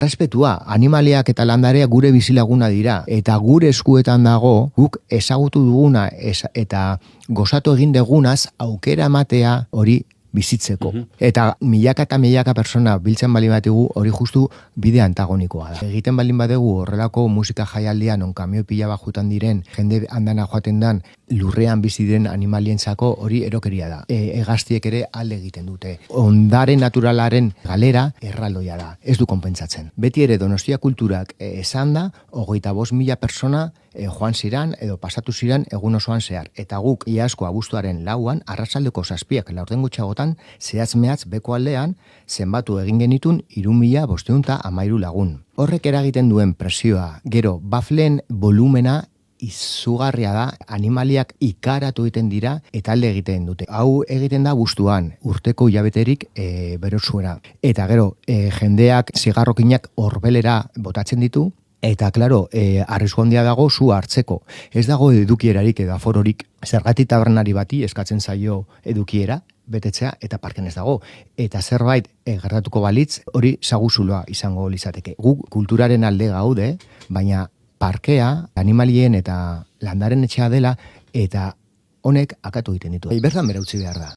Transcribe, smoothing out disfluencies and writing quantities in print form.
Respetua, animaliak eta landarea gure bizilaguna dira, eta gure eskuetan dago, guk ezagutu duguna eta gozatu egin degunaz aukera ematea hori bizitzeko. Eta milaka persona biltzen balin bategu hori justu bide antagonikoa da. Egiten balin badegu horrelako musika jaialdian on kamioi pila bat jutan diren, jende andana joaten dan, lurrean bizi diren animalientzako hori erokeria da. Hegaztiek ere alde egiten dute. Ondare naturalaren galera erraldoia da. Ez du konpentsatzen. Beti ere Donostia kulturak esan da, 25.000 persona joan ziran edo pasatu ziran egun osoan zehar. Eta guk iazko abuztuaren 4an, arratsaldeko 7ak laurden gutxagotan, zehatz-mehatz beko aldean, zenbatu egin genitun 3.513 lagun. Horrek eragiten duen presioa, gero bafleen volumena izugarria da, animaliak ikaratu egiten dira eta alde egiten dute. Hau egiten da abuztuan, urteko hilabeterik berosuera. Eta gero, jendeak zigarrokinak horbelera botatzen ditu, eta, klaro, arrisku handia dago zu hartzeko. Ez dago edukierarik edo afororik. Zergatik tabernari bati eskatzen zaio edukiera, betetzea, eta parken ez dago. Eta zerbait gertatuko balitz, hori saguzuloa izango litzateke. Guk kulturaren alde gaude, baina parkea, animalien eta landaren etxea dela, eta honek akatu egiten ditu. Bertan bera utzi behar da.